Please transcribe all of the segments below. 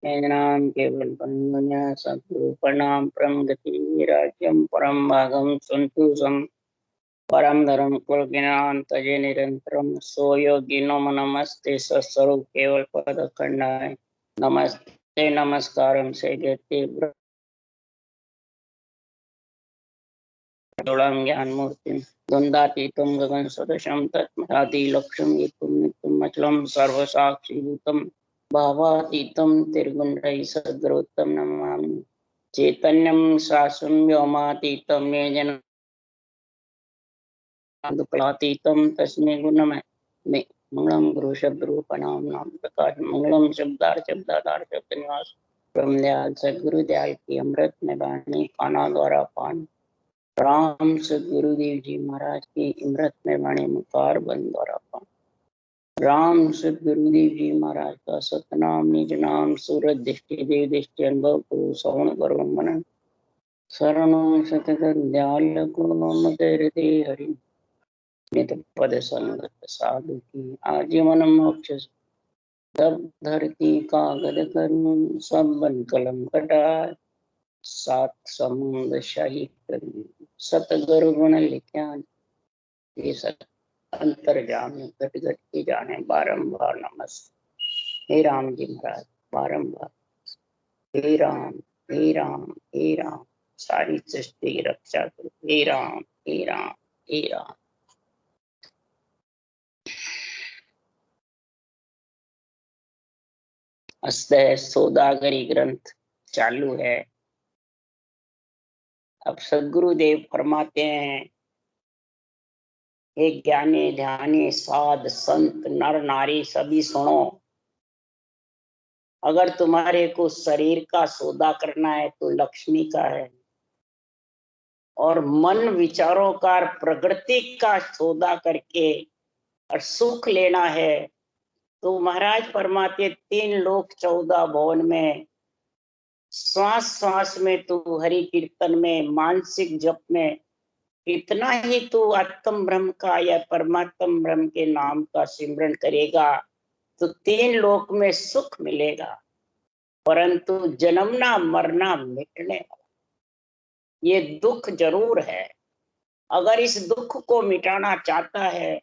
नाम केवल पंगुन्या सद्रूपणाम परम गति राज्यम परम भागम संतुषम परम धर्म कुल ज्ञान तजे निरंतरम सो योगी नमो नमस्ते सत्स्वरूप केवल पद खंडाय नमस्ते नमस्कारम से जयते ब्रह्म ज्ञान मूर्ति द्वंद्वातीतम गगन सदृशम तत्महादि लक्ष्मी तुम नित्यम अचलम सर्व साक्षी भूतम भावातीतम त्रिगुण सद्गुरुतम नमामि चैतन्यम शास्त्रम व्योमातीतम येन दुःखातीतम तस्मै गुणमय मंगलम गुरु शब्द रूपणाम नाम प्रकाश मंगलम शब्दार्थ शब्द निवास ब्रह्म दयाल सदगुरु दयाल की अमृत में वाणी खाना द्वारा पान राम सदगुरुदेव जी महाराज की अमृत में वाणी मुखार बंद द्वारा पान राम सदगुरुदेव जी महाराज का सतनाम निज नाम सूरज दृष्टि देव दृष्टि अनुभव को श्रवण करो मनन शरणों शतकर दयाल को मत हृदय हरि नित पद संगत साधु की आजीवन मोक्ष सब धरती कागद करूं सब बन कलम कटाए सात समुद्र शाही करूं सतगुरु गुण लिख्या ये सत अंतर्जामी घट घट की जाने बारंबार नमस्ते हे राम जी महाराज बारंबार हे राम हे राम हे राम सारी सृष्टि की रक्षा करो हे राम हे राम हे राम। अस्तः सौदागरी ग्रंथ चालू है। अब सदगुरुदेव फरमाते हैं, हे ज्ञानी ध्यानी साध संत नर नारी सभी सुनो, अगर तुम्हारे को शरीर का सौदा करना है तो लक्ष्मी का है, और मन विचारों का प्रकृति का सौदा करके और सुख लेना है तो महाराज फरमाते 3 लोक 14 भवन में श्वास श्वास में तू हरि कीर्तन में मानसिक जप में इतना ही तू आत्म ब्रह्म का या परमात्म ब्रह्म के नाम का सिमरन करेगा तो 3 लोक में सुख मिलेगा, परंतु जन्मना मरना मिटने ये दुख जरूर है। अगर इस दुख को मिटाना चाहता है,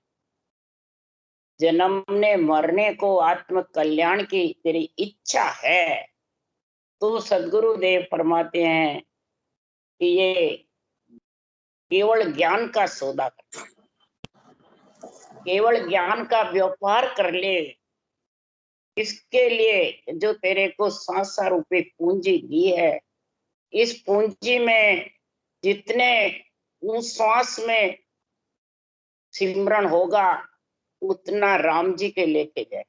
जन्मने मरने को आत्म कल्याण की तेरी इच्छा है, तो सदगुरुदेव फरमाते हैं कि ये केवल ज्ञान का सौदा कर, केवल ज्ञान का व्यापार कर ले। इसके लिए जो तेरे को 7,000 रुपए पूंजी दी है, इस पूंजी में जितने श्वास में सिमरन होगा उतना राम जी के लेके जाए।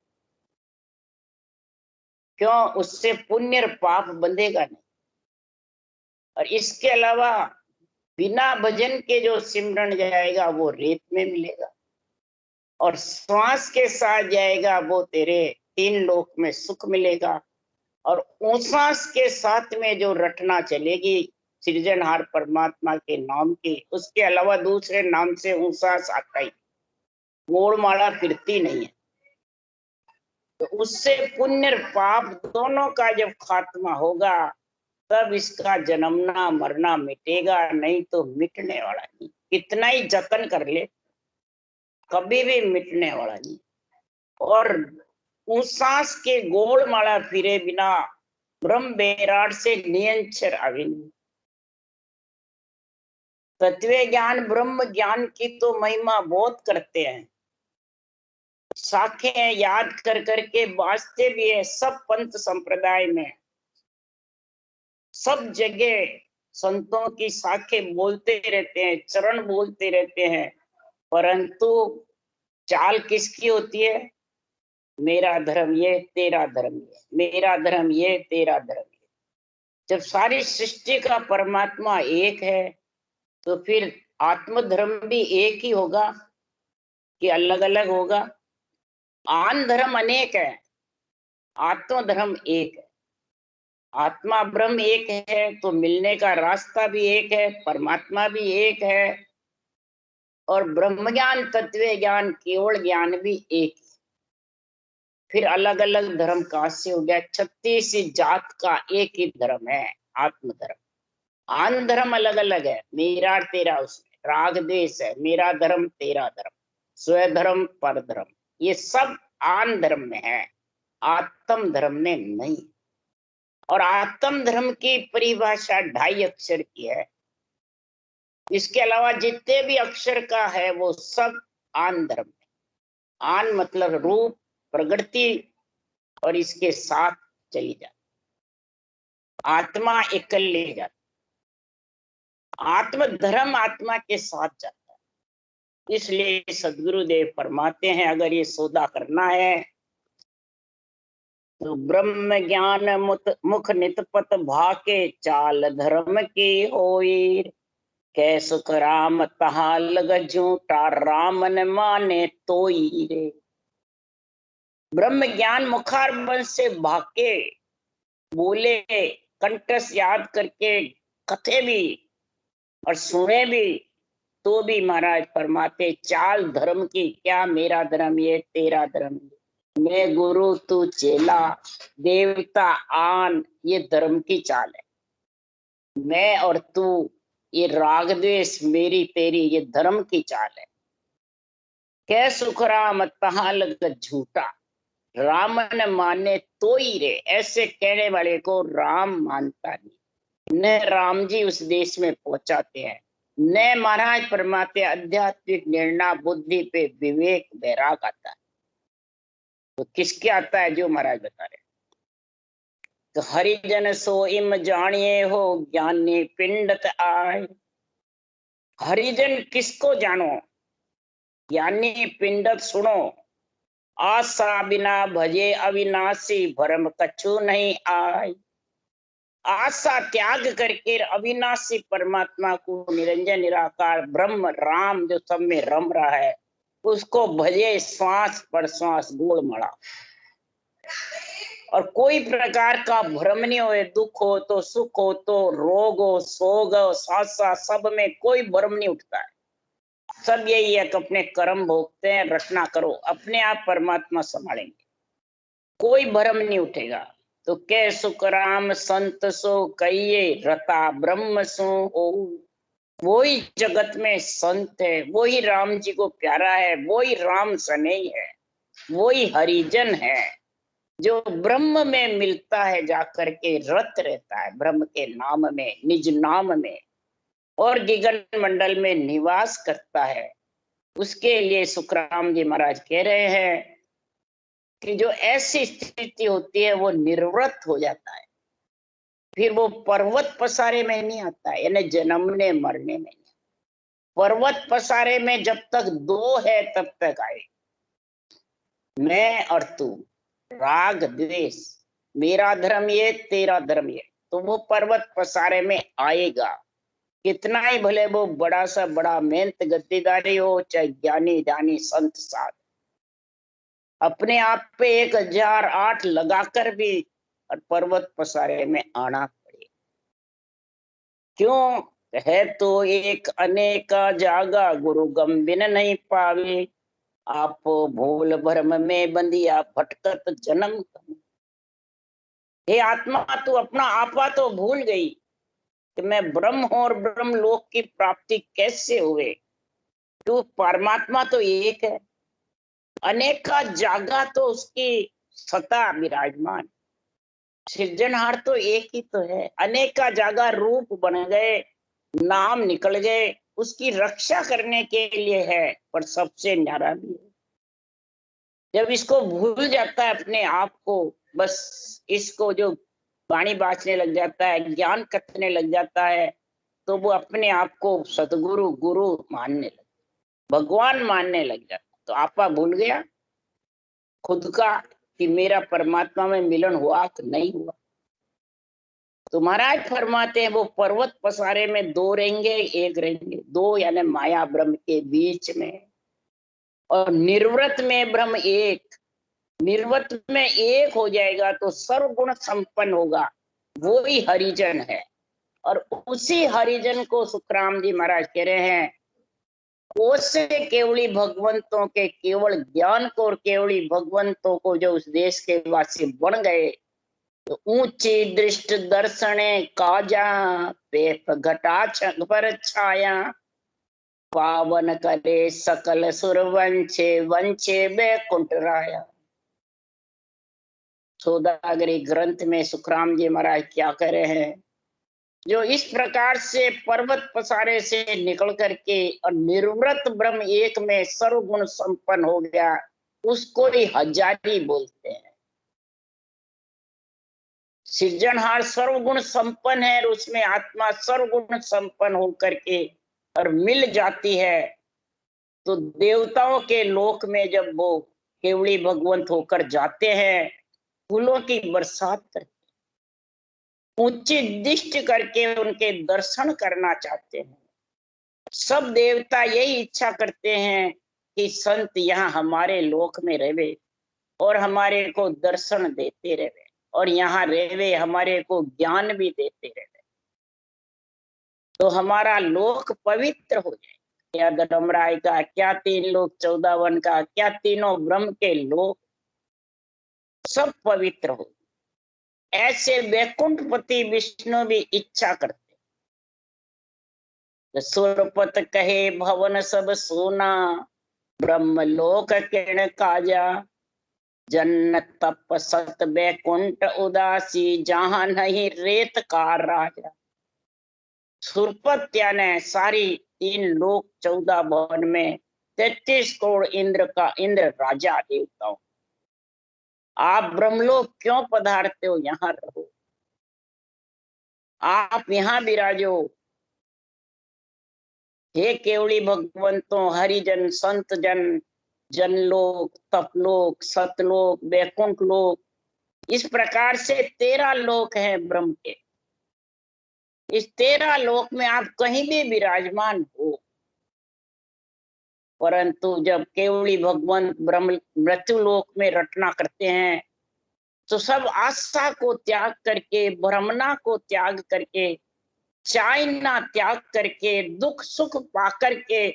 क्यों? उससे पुण्य पाप बंधेगा नहीं। और इसके अलावा बिना भजन के जो सिमरन जाएगा वो रेत में मिलेगा, और श्वास के साथ जाएगा वो तेरे 3 लोक में सुख मिलेगा। और उसास के साथ में जो रटना चलेगी सृजनहार परमात्मा के नाम की, उसके अलावा दूसरे नाम से उसास आता ही, गोलमाला फिरती नहीं है। तो उससे पुण्य पाप दोनों का जब खात्मा होगा तब इसका जन्मना मरना मिटेगा, नहीं तो मिटने वाला नहीं। कितना ही जतन कर ले कभी भी मिटने वाला नहीं। और उसास के गोलमाला फिरे बिना ब्रह्म बेराट से नियंचर अभिन्न। तत्व ज्ञान ब्रह्म ज्ञान की तो महिमा बहुत करते हैं, शाखें याद कर करके बाजते भी है। सब पंथ संप्रदाय में सब जगह संतों की शाखें बोलते रहते हैं, चरण बोलते रहते हैं, परंतु चाल किसकी होती है? मेरा धर्म ये तेरा धर्म ये, मेरा धर्म ये तेरा धर्म ये। जब सारी सृष्टि का परमात्मा एक है तो फिर आत्म धर्म भी एक ही होगा कि अलग अलग होगा? आन धर्म अनेक है, आत्म धर्म एक है। आत्मा ब्रह्म एक है तो मिलने का रास्ता भी एक है, परमात्मा भी एक है, और ब्रह्म ज्ञान तत्व ज्ञान केवल ज्ञान भी एक है। फिर अलग अलग धर्म कहाँ से हो गया? 36 जात का एक ही धर्म है, आत्म धर्म। आन धर्म अलग अलग है, मेरा तेरा, उसमें राग द्वेष है, मेरा धर्म तेरा धर्म, स्वधर्म पर धर्म, ये सब आन धर्म में है, आत्म धर्म में नहीं। और आत्म धर्म की परिभाषा 2.5 अक्षर की है। इसके अलावा जितने भी अक्षर का है वो सब आन धर्म है। आन मतलब रूप, प्रकृति, और इसके साथ चली जाती, आत्मा इकल्ले जाती, आत्म धर्म आत्मा के साथ जाता है। इसलिए सदगुरुदेव फरमाते हैं, अगर ये सौदा करना है तो ब्रह्म ज्ञान मुख नितपत भाके, चाल धर्म की होई, कै सुख राम तहा लग झूठा, राम न माने तोई रे। ब्रह्म ज्ञान मुखारबंध से भाके, बोले, कंठस्थ याद करके कथे भी और सुने भी, तो भी महाराज फरमाते चाल धर्म की, क्या मेरा धर्म ये, तेरा धर्म ये, मैं गुरु तू चेला, देवता आन, ये धर्म की चाल है। मैं और तू, ये राग द्वेष, मेरी तेरी, ये धर्म की चाल है। कै सुख राम तहा लग झूठा, राम न माने तो ही रे। ऐसे कहने वाले को राम मानता नहीं, न राम जी उस देश में पहुंचाते हैं, न महाराज फरमाते आध्यात्मिक निर्णय बुद्धि पे विवेक वैराग आता है। तो किसके आता है? जो महाराज बता रहे। तो हरिजन सो इम जानिए हो, ज्ञानी पिंडत आए। हरिजन किसको जानो? ज्ञानी पिंडत सुनो। आशा बिना भजे अविनाशी, भरम कछु नहीं आए। आशा त्याग करके अविनाशी परमात्मा को, निरंजन निराकार ब्रह्म राम जो सब में रम रहा है, उसको भजे श्वास पर श्वास, गोड़ मड़ा। और कोई प्रकार का भ्रम नहीं हो, दुख हो तो सुख हो तो रोग हो, सोग हो, सांसा, सब में कोई भ्रम नहीं उठता है। सब यही है कि अपने कर्म भोगते हैं, रचना करो, अपने आप परमात्मा संभालेंगे, कोई भ्रम नहीं उठेगा। तो कै सुख राम संत सो कहिए, रता ब्रह्म सो हो। वही जगत में संत है, वही राम जी को प्यारा है, वही राम सनेही है, वही हरिजन है, जो ब्रह्म में मिलता है, जाकर के रत रहता है ब्रह्म के नाम में, निज नाम में, और गगन मंडल में निवास करता है। उसके लिए सुखराम जी महाराज कह रहे हैं कि जो ऐसी स्थिति होती है वो निर्वृत हो जाता है, फिर वो पर्वत पसारे में नहीं आता है, यानी जन्मने मरने में नहीं। पर्वत पसारे में जब तक दो है तब तक आए, मैं और तू, राग द्वेष, मेरा धर्म ये, तेरा धर्म ये, तो वो पर्वत पसारे में आएगा। कितना ही भले वो बड़ा सा बड़ा मेहनत गद्दीदारी हो, चाहे ज्ञानी ज्ञानी संत साध, अपने आप पे 1008 लगाकर भी और पर्वत पसारे में आना पड़े। क्यों? है तो एक अनेका जागा, गुरु गंबिन नहीं पावे, आप भूल भ्रम में बंदिया, भटकत जन्म। हे आत्मा, तू अपना आपा तो भूल गई कि मैं ब्रह्म हूं, और ब्रह्म लोक की प्राप्ति कैसे हुए? तू परमात्मा तो एक है, अनेका जागा तो उसकी सत्ता विराजमान, सृजनहार तो एक ही तो है। अनेका जागा रूप बन गए, नाम निकल गए, उसकी रक्षा करने के लिए है, पर सबसे न्यारा भी है। जब इसको भूल जाता है अपने आप को, बस इसको जो वाणी बाँचने लग जाता है, ज्ञान कथने लग जाता है, तो वो अपने आप को सतगुरु गुरु मानने लग, भगवान मानने लग जाता। तो आपा भूल गया खुद का कि मेरा परमात्मा में मिलन हुआ कि नहीं हुआ। तो महाराज फरमाते हैं वो पर्वत पसारे में दो रहेंगे, एक रहेंगे, दो यानी माया ब्रह्म के बीच में, और निर्वृत में ब्रह्म एक, निर्वृत में एक हो जाएगा तो सर्वगुण संपन्न होगा, वो ही हरिजन है। और उसी हरिजन को सुखराम जी महाराज कह रहे हैं उससे केवली भगवंतों के केवल ज्ञान को और केवली भगवंतों को जो उस देश के वासी बन गए, तो ऊंची दृष्ट दर्शने काजा पे घटा पर छाया, पावन करे सकल सुर वंचे वंचे बैकुंठ राया। सौदागरी ग्रंथ में सुखराम जी महाराज क्या कह रहे हैं, जो इस प्रकार से पर्वत पसारे से निकल करके और निर्वृत ब्रह्म एक में सर्वगुण संपन्न हो गया, उसको ही हजारी बोलते हैं। सृजनहार सर्वगुण संपन्न है, और उसमें आत्मा सर्वगुण संपन्न होकर के और मिल जाती है, तो देवताओं के लोक में जब वो केवली भगवंत होकर जाते हैं, फूलों की बरसात करते, ऊंची दृष्टि करके उनके दर्शन करना चाहते हैं। सब देवता यही इच्छा करते हैं कि संत यहाँ हमारे लोक में रहे और हमारे को दर्शन देते रहे, और यहाँ रहे हमारे को ज्ञान भी देते रहे, तो हमारा लोक पवित्र हो जाए। क्या धर्मराय का, क्या 3 लोक 14 वन का, क्या तीनों ब्रह्म के लोक सब पवित्र हो। ऐसे वैकुंठपति विष्णु भी इच्छा करते। सुरपत कहे भवन सब सोना, ब्रह्मलोक किरण काजा, जन्नत तप सत बैकुंठ उदासी, जहां नहीं रेत का राजा। सुरपत यानी सारी 3 लोक 14 भवन में 33 करोड़ इंद्र राजा देवताओं, आप ब्रह्मलोक क्यों पधारते हो, यहाँ रहो, आप यहाँ विराजो। हे केवली भगवंतों, हरिजन संत जन, जनलोक, तपलोक, सतलोक, बैकुंठ लोक, इस प्रकार से 13 लोक हैं ब्रह्म के। इस 13 लोक में आप कहीं भी विराजमान हो, परंतु जब केवली भगवान ब्रह्म मृत्यु लोक में रटना करते हैं, तो सब आशा को त्याग करके, भ्रमना को त्याग करके, चाइना त्याग करके, दुख सुख पा करके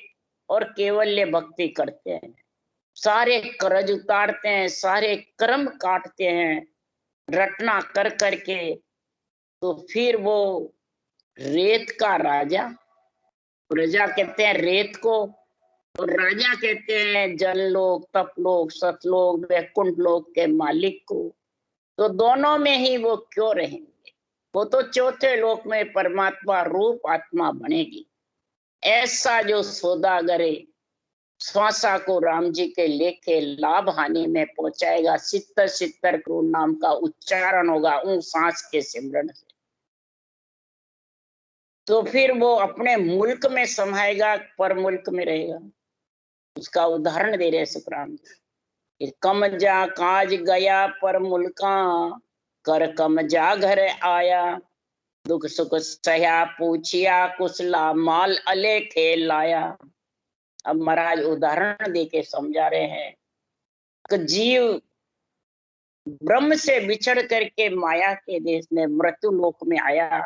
और केवल्य भक्ति करते हैं। सारे कर्ज उतारते हैं, सारे कर्म काटते हैं रटना कर करके, तो फिर वो रेत का राजा, प्रजा कहते हैं रेत को, और राजा कहते हैं जल लोक, तप लोक, सतलोक, वैकुंठ लोक के मालिक को। तो दोनों में ही वो क्यों रहेंगे, वो तो चौथे लोक में परमात्मा रूप आत्मा बनेगी। ऐसा जो सौदागरे श्वासा को राम जी के लेके लाभ हानि में पहुंचाएगा, 70 करोड़ नाम का उच्चारण होगा उन सांस के सिमरन से, तो फिर वो अपने मुल्क में समाएगा, पर मुल्क में रहेगा। उसका उदाहरण दे रहे सुखराम जी, कम जा काज गया पर मुल्का, कर कम जा घर आया, दुख सुख सया पूछिया, कुशला माल अलेखे लाया। अब महाराज उदाहरण देके समझा रहे हैं कि जीव ब्रह्म से बिछड़ करके माया के देश में मृत्यु लोक में आया,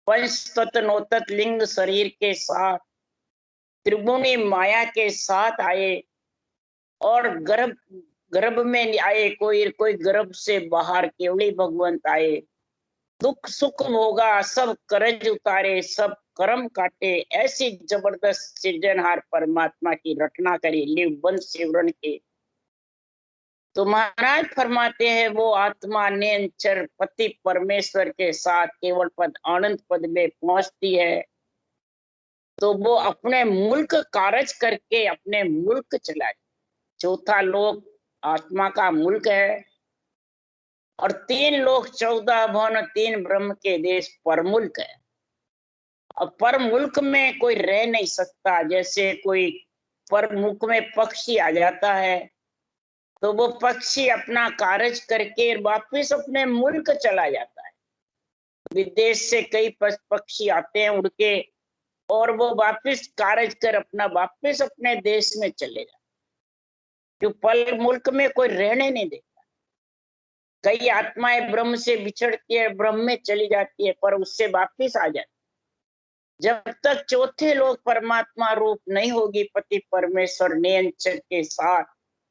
पंच तत्व नौतत लिंग शरीर के साथ त्रिगुणी माया के साथ आए, और गर्भ गर्भ में आए, कोई गर्भ से बाहर केवली भगवंत आए, दुख सुख होगा सब कर्ज उतारे, सब कर्म काटे, ऐसी जबरदस्त सृजनहार परमात्मा की रचना करी लिव बंद सिमरन के। तो महाराज फरमाते हैं वो आत्मा नेचर पति परमेश्वर के साथ केवल पद आनंद पद में पहुंचती है, तो वो अपने मुल्क कारज करके अपने मुल्क चला। चौथा लोक आत्मा का मुल्क है, और 3 लोक 14 भवन 3 ब्रह्म के देश पर मुल्क है। अब पर मुल्क में कोई रह नहीं सकता, जैसे कोई पर मुल्क में पक्षी आ जाता है, तो वो पक्षी अपना कार्य करके वापिस अपने मुल्क चला जाता है। विदेश से कई पक्षी आते हैं उड़ के, और वो वापिस कार्य कर अपना वापिस अपने देश में चले जाते, जो पल मुल्क में कोई रहने नहीं देता। कई आत्माएं ब्रह्म से बिछड़ती है, ब्रह्म में चली जाती है, पर उससे वापिस आ जाती है। जब तक चौथे लोक परमात्मा रूप नहीं होगी पति परमेश्वर नियंत्रण के साथ,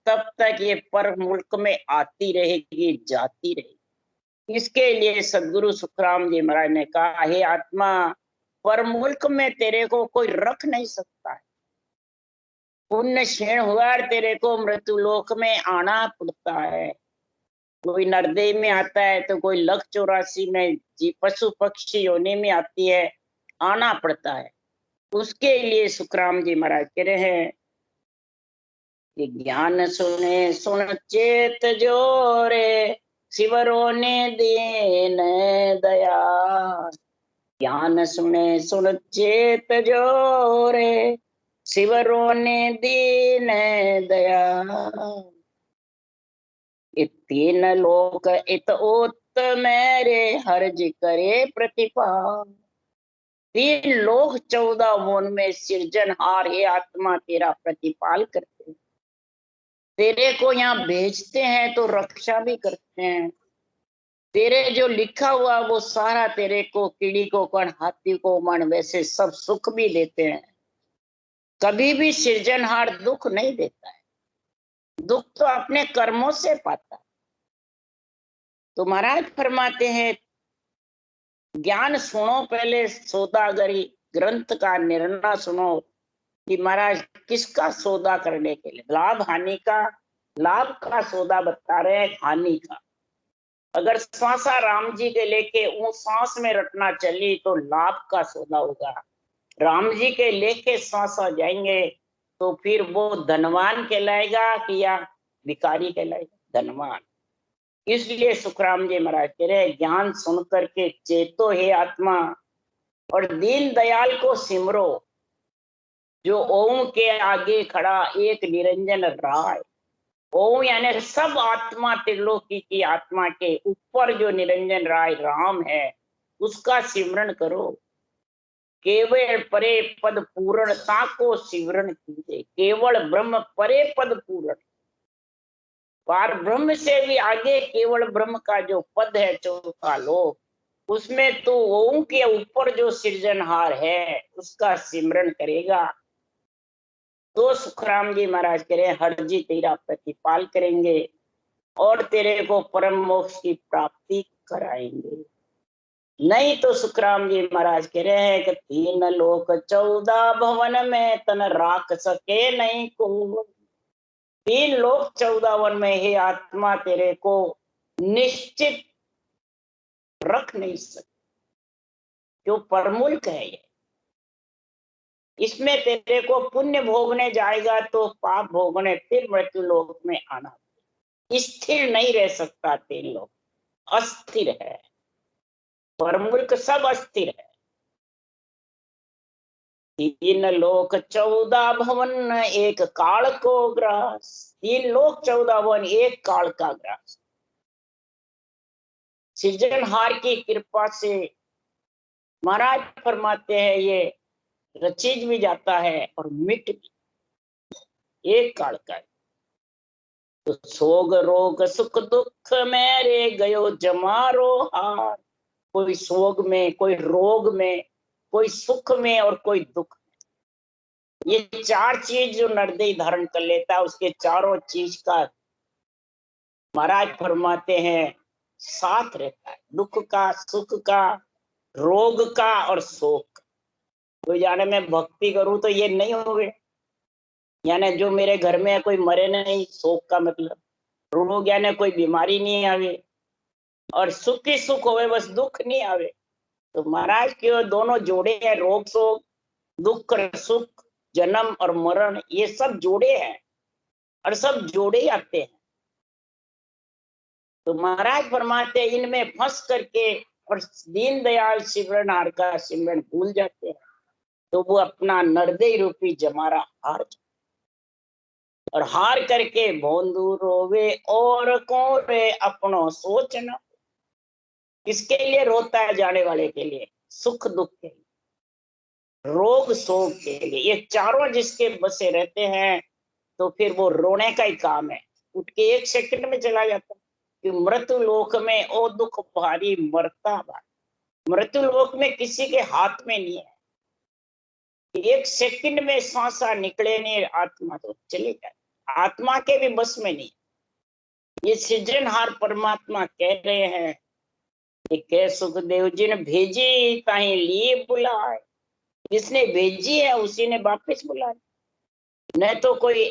तब तक ये पर मुल्क में आती रहेगी, जाती रहेगी। इसके लिए सदगुरु सुखराम जी महाराज ने कहा, हे आत्मा, पर मुल्क में तेरे को कोई रख नहीं सकता है। पुण्य क्षीण हुआ, तेरे को मृत्यु लोक में आना पड़ता है। कोई नरदेह में आता है तो कोई लख 84 में जी पशु पक्षी योनि में आती है, आना पड़ता है। उसके लिए सुखराम जी महाराज कह रहे हैं कि ज्ञान सुने सुन चेत जोरे, शिवरो ने दीन दया। ज्ञान सुने सुन चेत जोरे, शिवरो ने दीन दया। तीन लोक इत उत मेरे, हर्ज करे प्रतिपाल। 3 लोक 14 वन में सृजनहार हे आत्मा तेरा प्रतिपाल करते हैं। तेरे को यहाँ भेजते हैं तो रक्षा भी करते हैं। तेरे जो लिखा हुआ वो सारा तेरे को, कीड़ी को कण हाथी को मन, वैसे सब सुख भी देते हैं। कभी भी सृजनहार दुख नहीं देता है, दुख तो अपने कर्मों से पाता है। तो महाराज फरमाते हैं, ज्ञान सुनो पहले सौदागरी ग्रंथ का निर्णय सुनो कि महाराज किसका सौदा करने के लिए, लाभ हानि का। लाभ का सौदा बता रहे हैं, हानि का। अगर सांसा राम जी के लेके वो सांस में रटना चली तो लाभ का सौदा होगा। राम जी के लेके सांसा जाएंगे तो फिर वो धनवान कहलाएगा कि या भिखारी कहलाएगा? धनवान। इसलिए सुखराम जी महाराज कह रहे, ज्ञान सुन करके चेतो हे आत्मा, और दीन दयाल को सिमरो, जो ओम के आगे खड़ा एक निरंजन राय। ओम यानी सब आत्मा, त्रिलोकी की आत्मा के ऊपर जो निरंजन राय राम है, उसका सिमरण करो। केवल परे पद पूर्णता को सिमरण कीजिए। केवल ब्रह्म परे पद पूर्ण, पार ब्रह्म से भी आगे केवल ब्रह्म का जो पद है, चौथा लोक, उसमें तो ओम के ऊपर जो सृजनहार है उसका सिमरण करेगा तो सुखराम जी महाराज कह रहे, हर जी तेरा प्रतिपाल करेंगे और तेरे को परम मोक्ष की प्राप्ति कराएंगे। नहीं तो सुखराम जी महाराज कह रहे हैं कि 3 लोक 14 भवन में तन राख सके नहीं को। 3 लोक 14 वन में ही आत्मा तेरे को निश्चित रख नहीं सकते, जो परमुल्क है ये। इसमें तेरे को पुण्य भोगने जाएगा तो पाप भोगने फिर मृत्यु लोक में आना। स्थिर नहीं रह सकता 3 लोक, अस्थिर है। परमुल्क सब अस्थिर है। 3 लोक 14 भवन एक काल को ग्रास। 3 लोक 14 भवन एक काल का ग्रास। सृजनहार की कृपा से महाराज फरमाते हैं ये रचीज भी जाता है और मिट भी, एक काल का। तो सोग रोग सुख दुख मेरे गयो जमारो हार। कोई सोग में, कोई रोग में, कोई सुख में और कोई दुख में। ये 4 चीज जो नरदेह धारण कर लेता है, उसके चारों चीज का महाराज फरमाते हैं साथ रहता है। दुख का, सुख का, रोग का और शोक का। कोई जाने मैं भक्ति करूं तो ये नहीं होवे, यानी जो मेरे घर में कोई मरे नहीं, शोक का मतलब। रोग यानी कोई बीमारी नहीं आवे, और सुख ही सुख होवे, बस दुख नहीं आवे। तो महाराज के दोनों जोड़े हैं, रोग शोक, दुख और सुख, जन्म और मरण, ये सब जोड़े हैं और सब जोड़े ही आते हैं। तो महाराज फरमाते हैं इनमें फंस करके और दीन दयाल सिमरनहार का सिमरन भूल जाते हैं तो वो अपना नरदेह रूपी जमारा हार जाते, और हार करके भोंदू रोवे और कौन रे अपनो सोचना। किसके लिए रोता है? जाने वाले के लिए। सुख दुख के लिए, रोग शोक के लिए। ये चारों जिसके बसे रहते हैं तो फिर वो रोने का ही काम है, उठ के 1 सेकंड में चला जाता है कि मृत्यु लोक में ओ दुख भारी मरता भारी। मृत्यु लोक में किसी के हाथ में नहीं है, एक सेकंड में सांसा निकले नहीं, आत्मा तो चली जाए, आत्मा के भी बस में नहीं। ये सृजनहार परमात्मा कह रहे हैं कि कह सुखदेव जी ने भेजी ताही लिए बुलाए, जिसने भेजी है उसी ने वापिस बुलाया। न तो कोई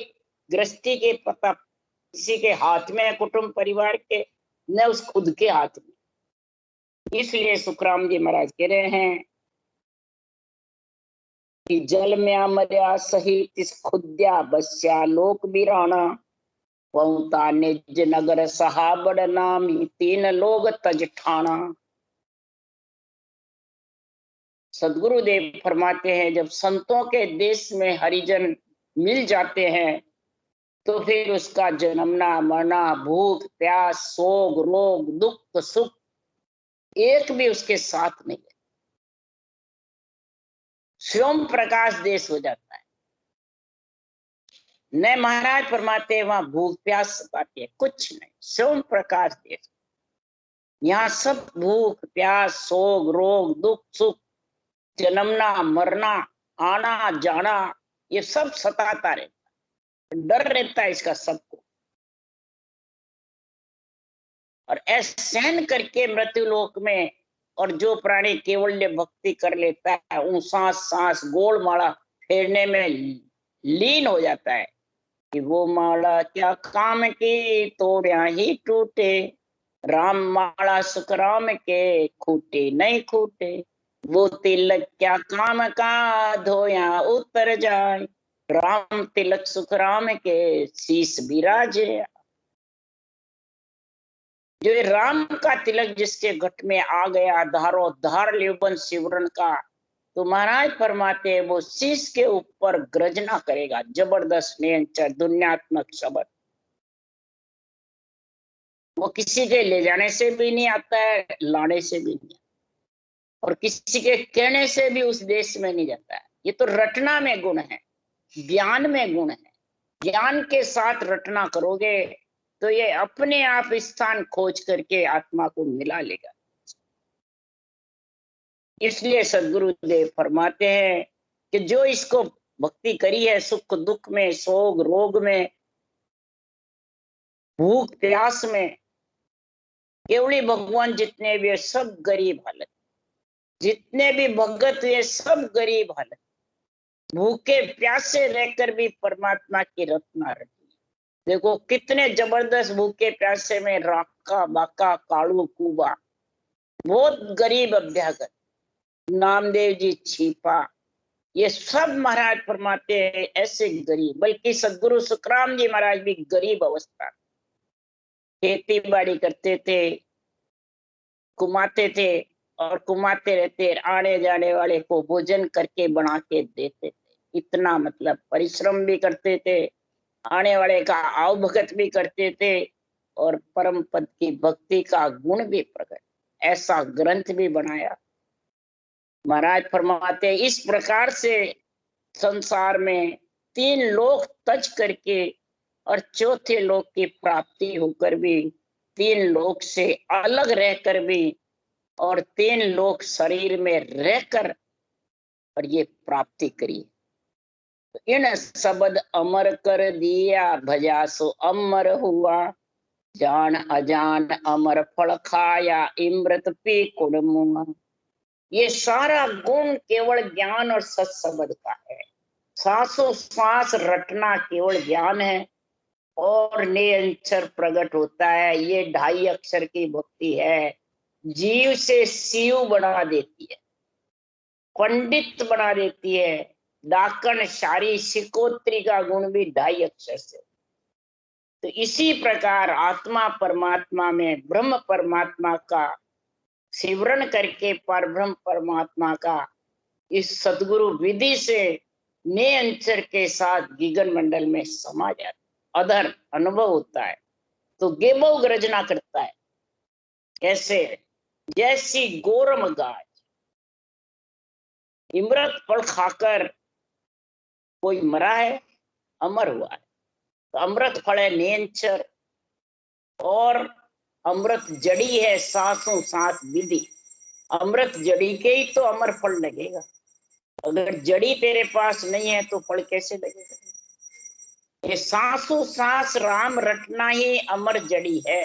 गृहस्थी के पता किसी के हाथ में है, कुटुंब परिवार के, न उस खुद के हाथ में। इसलिए सुखराम जी महाराज कह रहे हैं कि जल में अमर्या सहित इस खुद्या बस्या लोक बिराना, पहुता निज नगर सहाबड़ नामी, तीन लोग तज ठाना। सदगुरुदेव फरमाते हैं जब संतों के देश में हरिजन मिल जाते हैं तो फिर उसका जन्मना मरना, भूख प्यास, सोग रोग, दुख सुख एक भी उसके साथ नहीं है। स्वयं प्रकाश देश हो जाता है। न महाराज फरमाते वहां भूख प्यास सताती है, कुछ नहीं, स्वयं प्रकाश देश। यहाँ सब भूख प्यास, सोग रोग, दुख सुख, जन्मना मरना, आना जाना, ये सब सताता रहता, डर रहता है इसका सबको। और ऐसे सहन करके मृत्युलोक में, और जो प्राणी केवल्य भक्ति कर लेता है वो सांस सांस गोल माला फेरने में लीन हो जाता है कि वो माला क्या काम की तोड़िया ही टूटे, राम माला सुख राम के खूटे नहीं खूटे, वो तिलक क्या काम का धोया उतर जाए, राम तिलक सुख राम के शीश विराजे। जो राम का तिलक जिसके घट में आ गया, धारो धार लेवन शिवरण का, तो महाराज फरमाते हैं वो शीश के ऊपर गर्जना करेगा, जबरदस्त नियंचर दुनियात्मक शब्द। वो किसी के ले जाने से भी नहीं आता है, लाने से भी नहीं, और किसी के कहने से भी उस देश में नहीं जाता है। ये तो रटना में गुण है, ज्ञान में गुण है। ज्ञान के साथ रटना करोगे तो ये अपने आप स्थान खोज करके आत्मा को मिला लेगा। इसलिए सदगुरुदेव फरमाते हैं कि जो इसको भक्ति करी है, सुख दुख में, सोग रोग में, भूख प्यास में, केवली भगवान जितने भी है सब गरीब हालत, जितने भी भगत हुए सब गरीब हालत, भूखे प्यासे रहकर भी परमात्मा की रत्ना रटी। देखो कितने जबरदस्त भूखे प्यासे में राका बाका कालू कुबा, बहुत गरीब अभ्यागत, नामदेव जी छिपा, ये सब महाराज फरमाते हैं ऐसे गरीब। बल्कि सदगुरु सुखराम जी महाराज भी गरीब अवस्था, खेती बाड़ी करते थे, कुमाते थे, और कुमाते रहते आने जाने वाले को भोजन करके बना के देते थे। इतना मतलब परिश्रम भी करते थे, आने वाले का आवभगत भी करते थे, और परम पद की भक्ति का गुण भी प्रकट, ऐसा ग्रंथ भी बनाया। महाराज फरमाते इस प्रकार से संसार में तीन लोक तज करके और चौथे लोक की प्राप्ति होकर भी, तीन लोक से अलग रहकर भी, और तीन लोक शरीर में रहकर और ये प्राप्ति करी। तो इन शब्द अमर कर दिया, भजा सो अमर हुआ, जान अजान अमर फल खाया, इमृत पी कुड़मुआ। ये सारा गुण केवल ज्ञान और सत्सबद का है। सांसों सांस रटना केवल ज्ञान है, और निरंतर प्रकट होता है। ये 2.5 अक्षर की भक्ति है, जीव से शिव बना देती है, पंडित बना देती है। डाकण शारी शिकोत्री का गुण भी 2.5 अक्षर से। तो इसी प्रकार आत्मा परमात्मा में ब्रह्म परमात्मा का सिमरन करके परब्रह्म परमात्मा का इस सदगुरु विधि से निरंतर के साथ गगन मंडल में समा जाता, अधर अनुभव होता है। तो गेबो गर्जना करता है, कैसे? जैसी गोरम गाय, इमृत फल खाकर कोई मरा है, अमर हुआ है। तो अमृत फल है निरंतर, और अमृत जड़ी है सांसों सांस विधि। अमृत जड़ी के ही तो अमर फल लगेगा। अगर जड़ी तेरे पास नहीं है तो फल कैसे लगेगा? ये सांसों सांस राम रटना ही अमर जड़ी है,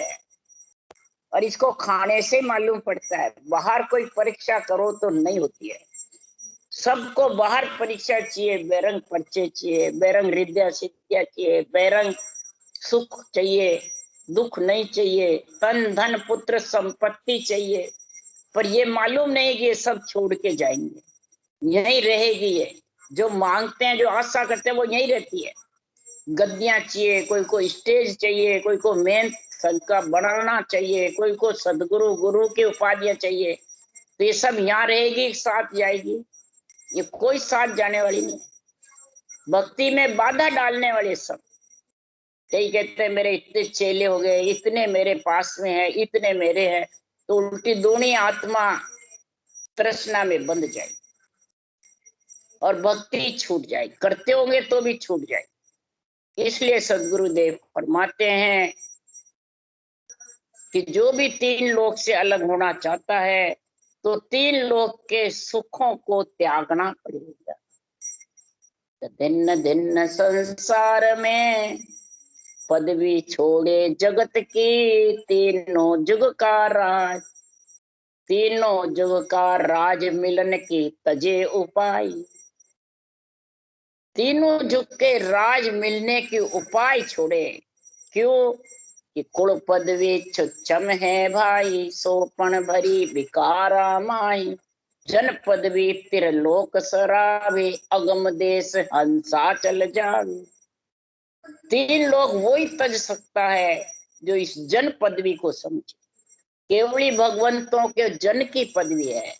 और इसको खाने से मालूम पड़ता है। बाहर कोई परीक्षा करो तो नहीं होती है। सबको बाहर परीक्षा चाहिए, बेरंग पर्चे चाहिए, बेरंग हृदय सिद्धिया चाहिए, बेरंग सुख चाहिए, दुख नहीं चाहिए, तन धन पुत्र संपत्ति चाहिए, पर ये मालूम नहीं कि ये सब छोड़ के जाएंगे, यहीं रहेगी। ये जो मांगते हैं, जो आशा करते हैं, वो यहीं रहती है। गद्दियां चाहिए, कोई को स्टेज चाहिए, कोई को मेन का बढ़ाना चाहिए, कोई को सदगुरु गुरु की उपाधियां चाहिए, तो ये सब यहाँ रहेगी, साथ जाएगी। ये कोई साथ जाने वाली नहीं। भक्ति में बाधा डालने वाले सब कई कहते हैं मेरे इतने चेले हो गए, इतने मेरे पास में है, इतने मेरे हैं, तो उल्टी दोनों आत्मा तृष्णा में बंध जाए और भक्ति छूट जाए, करते होंगे तो भी छूट जाए। इसलिए सदगुरुदेव फरमाते हैं कि जो भी तीन लोक से अलग होना चाहता है तो तीन लोक के सुखों को त्यागना पड़ेगा। दिन दिन संसार में पदवी छोड़े जगत की, तीनों जुग का राज, तीनों जुग का राज मिलन की तजे उपाय। तीनों जुग के राज मिलने के उपाय छोड़े। क्यों? कि कुल पदवी छुच्छम है भाई, सोपन भरी विकारा माई। जन पदवी त्रिलोक सरावे, अगम देश हंसा चल जावे। तीन लोग वही तज सकता है जो इस जन पदवी को समझे। केवली भगवंतों के जन की पदवी है,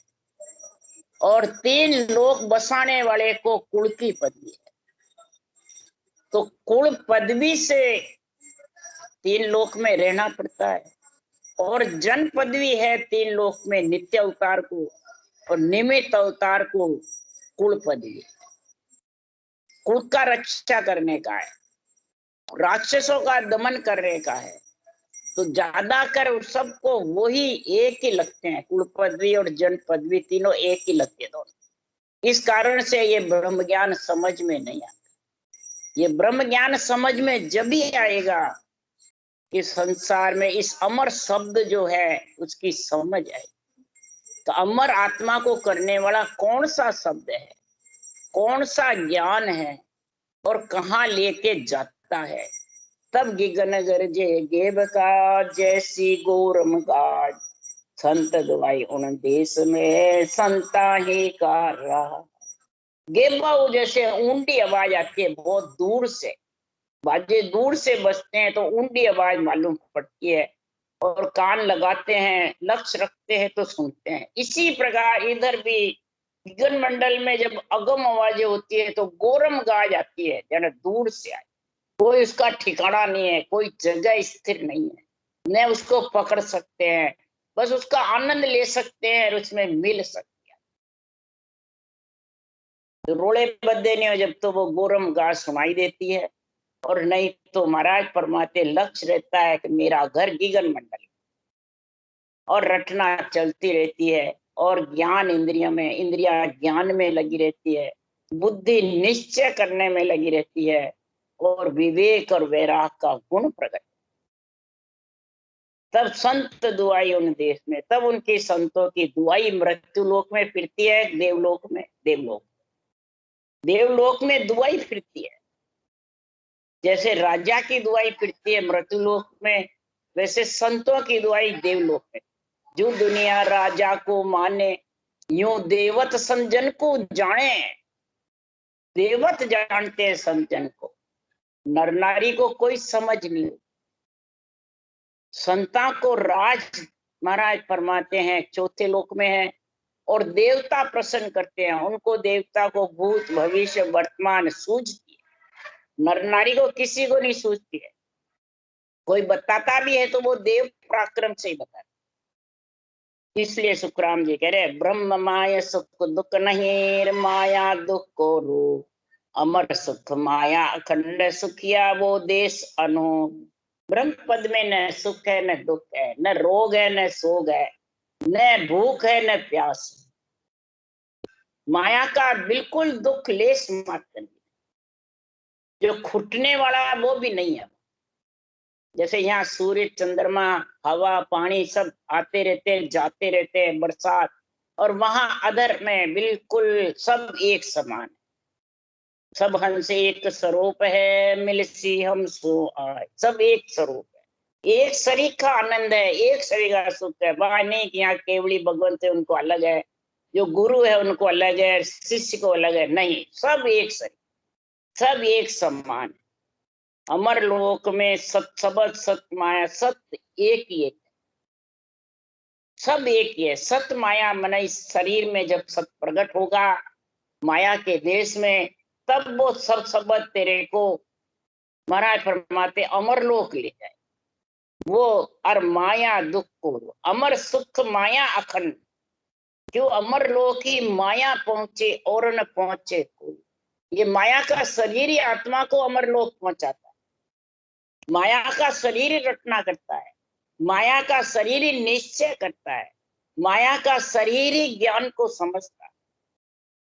और तीन लोक बसाने वाले को कुल की पदवी है। तो कुल पदवी से तीन लोक में रहना पड़ता है, और जन पदवी है तीन लोक में नित्य अवतार को, और निमित्त अवतार को कुल पदवी। कुल का रक्षा करने का है, राक्षसों का दमन करने का है, तो ज्यादा कर सबको वही एक ही लगते हैं। कुल पदवी और जन पदवी तीनों एक ही लगते दोनों। इस कारण से ये ब्रह्म ज्ञान समझ में नहीं आता। ये ब्रह्म ज्ञान समझ में जब भी आएगा कि संसार में इस अमर शब्द जो है उसकी समझ आए। तो अमर आत्मा को करने वाला कौन सा शब्द है, कौन सा ज्ञान है, और कहाँ लेके जाता है। तब गिगन गरजे गेब का, जैसी गोरम गाज, संत दुआई उन देश में संता ही का रहा। गेबाऊ जैसे ऊंडी आवाज आती है बहुत दूर से, बाजे दूर से बजते हैं तो ऊंडी आवाज मालूम पड़ती है, और कान लगाते हैं, लक्ष्य रखते हैं तो सुनते हैं। इसी प्रकार इधर भी गिगन मंडल में जब अगम आवाजें होती है तो गोरम गाज आती है, यानी दूर से आए। कोई उसका ठिकाना नहीं है, कोई जगह स्थिर नहीं है, न उसको पकड़ सकते हैं, बस उसका आनंद ले सकते हैं और उसमें मिल सकते हैं। तो रोड़े बद्दे नहीं हो जब तो वो गोरम गाज सुनाई देती है, और नहीं तो महाराज फरमाते लक्ष्य रहता है कि मेरा घर गिगन मंडल, और रटना चलती रहती है, और ज्ञान इंद्रियों में, इंद्रिया ज्ञान में लगी रहती है, बुद्धि निश्चय करने में लगी रहती है, और विवेक और वैराग का गुण प्रकट। तब संत दुआई उन देश में, तब उनके संतों की दुआई मृत्यु लोक में फिरती है, देवलोक में, देवलोक में दुआई फिरती है। जैसे राजा की दुआई फिरती है मृत्यु लोक में, वैसे संतों की दुआई देवलोक में। जो दुनिया राजा को माने, यूं देवत संजन को जाने। देवत जानते हैं संजन को, नर नारी को कोई समझ नहीं। संता को राज महाराज फरमाते हैं चौथे लोक में है, और देवता प्रसन्न करते हैं उनको। देवता को भूत भविष्य वर्तमान सूझती है, नर नारी को किसी को नहीं सूझती है। कोई बताता भी है तो वो देव पराक्रम से ही बताता। इसलिए सुखराम जी कह रहे ब्रह्म माया सुख दुख नहीं, माया दुख को रो, अमर सुख माया अखंड सुखिया वो देश अनु। ब्रह्म पद में न सुख है, न दुख है, न रोग है, न सोग है, न भूख है, न प्यास। माया का बिल्कुल दुख लेस मात्र नहीं, जो खुटने वाला है वो भी नहीं है। जैसे यहाँ सूर्य चंद्रमा हवा पानी सब आते रहते हैं जाते रहते हैं, बरसात, और वहां अदर में बिल्कुल सब एक समान, सब हमसे एक स्वरूप है, मिलसी हम सो आए, सब एक स्वरूप है, एक शरीर का आनंद है, एक शरीर का सुख है। वहां नहीं कि यहाँ केवली भगवंत है उनको अलग है, जो गुरु है उनको अलग है, शिष्य को अलग है, नहीं, सब एक शरीर, सब एक समान। अमर लोक में सत सबद सत माया सत्य एक ही है, सब एक ही है। सत माया मन इस शरीर में जब सत प्रकट होगा माया के देश में, तब वो सब शब्द तेरे को महाराज फरमाते अमर लोक ले जाए। वो और माया दुख को अमर सुख माया अखंड, जो अमर लोक की माया पहुंचे और न पहुंचे कोई। ये माया का शरीर ही आत्मा को अमर लोक पहुंचाता है, माया का शरीर रटना करता है, माया का शरीर ही निश्चय करता है, माया का शरीर ही ज्ञान को समझता है।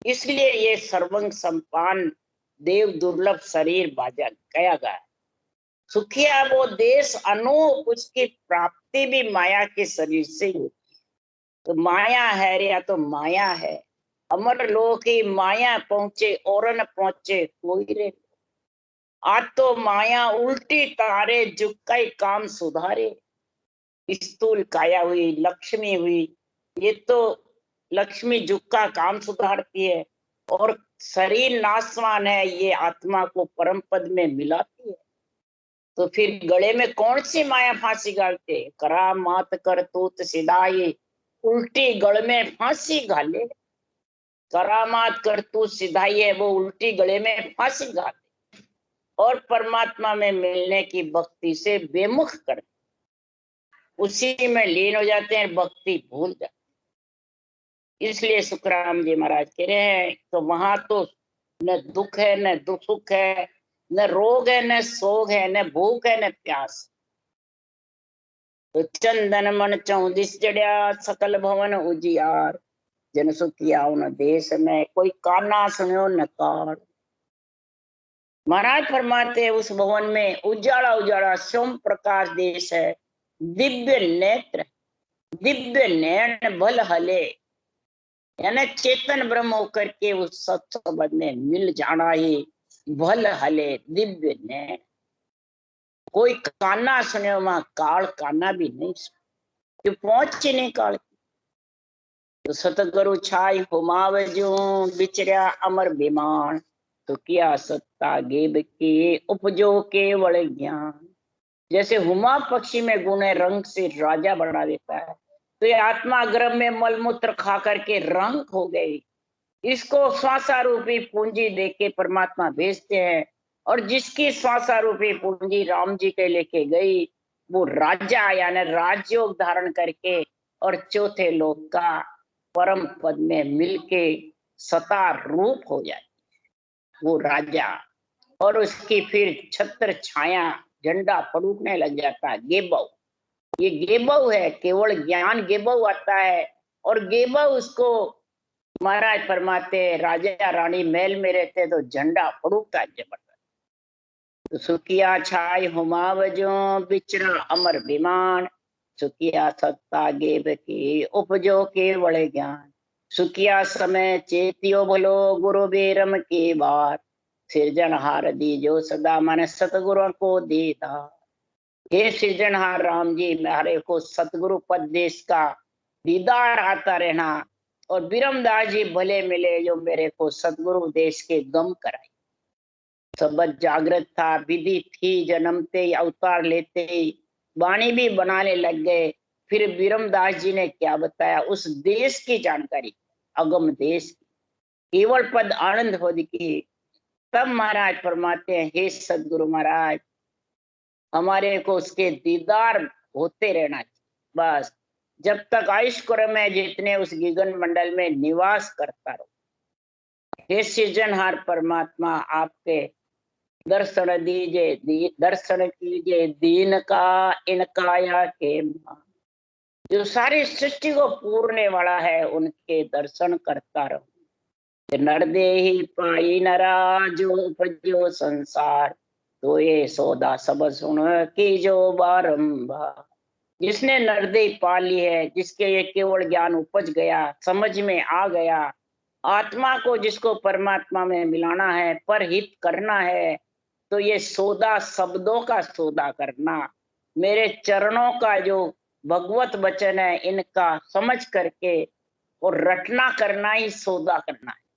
इसलिए ये सर्वंग संपान देव दुर्लभ शरीर बाजा कहा गया है। सुखिया वो देश अनूप, उसकी प्राप्ति भी माया के शरीर से ही होती है। तो माया है रे, या तो माया है, अमर लोक की माया पहुंचे और न पहुंचे कोई रे। आज तो माया उल्टी तारे, झुक कई काम सुधारे। स्थूल काया हुई लक्ष्मी हुई, ये तो लक्ष्मी झुक का काम सुधारती है, और शरीर नाशवान है, ये आत्मा को परम पद में मिलाती है। तो फिर गले में कौन सी माया फांसी गालते, करा मात कर तूत सिधाई, उल्टी गले में फांसी घाले। करामात कर तू सिधाई है, वो उल्टी गले में फांसी घाले और परमात्मा में मिलने की भक्ति से बेमुख कर, उसी में लीन हो जाते हैं, भक्ति भूल जाते हैं। इसलिए सुखराम जी महाराज कह रहे हैं, तो वहां तो न दुख है न दुख सुख है, न रोग है न सोग है, न भूख है न प्यास। तो चंदन मन चौदिस जड़िया, सकल भवन उजियार, जन सुखिया उन देश में, कोई काना सुनो न कार। महाराज फरमाते हैं उस भवन में उजाला उजाला सोम प्रकाश देश है, दिव्य नेत्र, दिव्य नयन बल हले, यानी चेतन ब्रह्म होकर के उस सत्संग में मिल जाना ही भल हले दिव्य नयन। कोई काना सुने वहां काल काना भी नहीं सुने, पहुंच नहीं काल। तो सतगुरु छाई हुमावजू, बिचरा अमर विमान, तो किया सत्ता गेब के उपजो केवल ज्ञान। जैसे हुमा पक्षी में गुणे रंग से राजा बना देता है, तो ये आत्मा गर्भ में मलमूत्र खा करके रंग हो गई, इसको श्वासा रूपी पूंजी देके परमात्मा भेजते हैं, और जिसकी श्वासा रूपी पूंजी राम जी के लेके गई, वो राजा यानी राजयोग धारण करके और चौथे लोक का परम पद में मिलके सता रूप हो जाए वो राजा। और उसकी फिर छत्र छाया झंडा फड़कने लग जाता है, गेबव। ये गेबव है, केवल ज्ञान गेबव आता है, और गेबव उसको महाराज फरमाते राजा रानी महल में रहते तो झंडा फड़कता जबरदस्त। तो सुखिया छाई हुमावजो, बिचरा अमर विमान, सुखिया सत्ता गेब की उपजो केवल ज्ञान। सुखिया समय चेतियो भलो, गुरु बेरम की बात, सृजनहार दीजो सदा मन सतगुरु को देता। हे सृजनहार राम जी, मेरे को सतगुरु पद देश का दीदार आता रहना, और बिरमदास जी भले मिले जो मेरे को सतगुरु देश के गम कराए। सबद जागृत था, विधि थी, जन्मते ही अवतार लेते ही वाणी भी बनाने लग गए। फिर बिरमदास जी ने क्या बताया, उस देश की जानकारी, अगम देश की, केवल पद आनंद हो की। तब महाराज फरमाते हैं, हे सदगुरु महाराज, हमारे को उसके दीदार होते रहना चाहिए, बस जब तक आयुष्कर में जितने उस गगन मंडल में निवास करता रहो। हे सृजनहार परमात्मा, आपके दर्शन दीजिए, दर्शन कीजिए दीन का इनकाया के मान। जो सारी सृष्टि को पूरने वाला है, उनके दर्शन करता रहो। नरदेहि पाई नरा जो उपजो संसार, तो ये सौदा सब सुन की जो बारंबार। जिसने नरदेही पा ली है, जिसके ये केवल ज्ञान उपज गया, समझ में आ गया, आत्मा को जिसको परमात्मा में मिलाना है, पर हित करना है, तो ये सौदा शब्दों का सौदा करना, मेरे चरणों का जो भगवत वचन है इनका समझ करके और रटना करना ही सौदा करना है।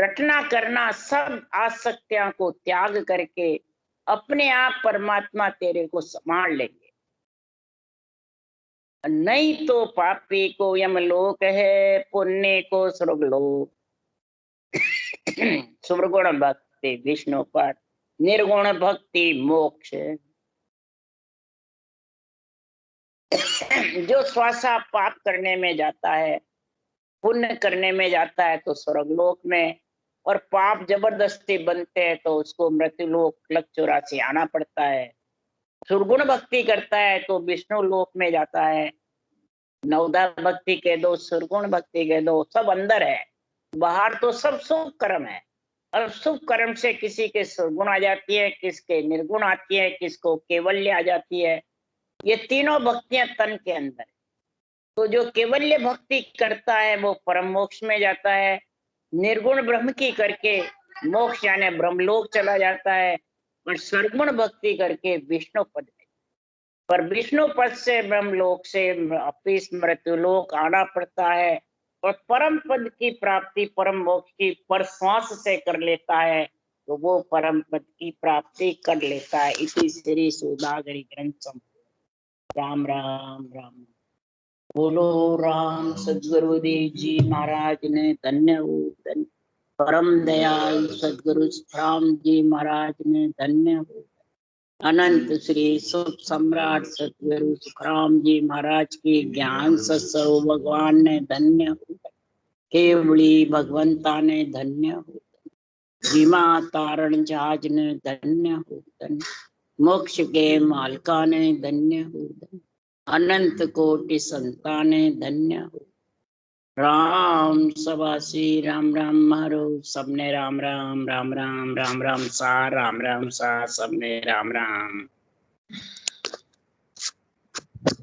रटना करना सब आसक्तियां को त्याग करके अपने आप परमात्मा तेरे को संभाल लेंगे। नहीं तो पापी को यमलोक है, पुण्य को स्वर्गलोक। सुरगुण भक्ति विष्णु पद, निर्गुण भक्ति मोक्ष। जो श्वासा पाप करने में जाता है, पुण्य करने में जाता है तो स्वर्गलोक में, और पाप जबरदस्ती बनते हैं तो उसको मृत्युलोक लग 84 आना पड़ता है। सुरगुण भक्ति करता है तो विष्णु लोक में जाता है। नवदा भक्ति कह दो, सुरगुण भक्ति कह दो, सब अंदर है, बाहर तो सब शुभ कर्म है। और शुभ कर्म से किसी के सुरगुण आ जाती है, किसके निर्गुण आती है, किसको केवल्य आ जाती है। ये तीनों भक्तियां तन के अंदर है। तो जो केवल्य भक्ति करता है वो परम मोक्ष में जाता है, निर्गुण ब्रह्म की करके मोक्ष यानी ब्रह्मलोक चला जाता है, और सर्वगुण भक्ति करके विष्णु पद में। पर विष्णु पद से ब्रह्मलोक से वापिस मृत्युलोक आना पड़ता है, और परम पद की प्राप्ति परम मोक्ष की पर श्वास से कर लेता है, तो वो परम पद की प्राप्ति कर लेता है। इसी श्री सूदागरी ग्रंथ संपूर्ण। राम राम राम। बोलो राम सदगुरुदेव जी महाराज ने धन्य हो, धन्य। परम दयाल सदगुरु राम जी महाराज ने धन्य हो। अनंत श्री सुख सम्राट सदगुरु सुखराम जी महाराज की ज्ञान सत्सव भगवान ने धन्य हो। केवली भगवंता ने धन्य हो। भीमा तारण जहाज ने धन्य हो, धन्य। मोक्ष के मालका ने धन्य हो, धन्य। अनंत कोटि संताने धन्य हो। राम सबासी राम राम मारो, सबने राम राम राम राम राम राम सा, राम राम सा, सबने राम राम।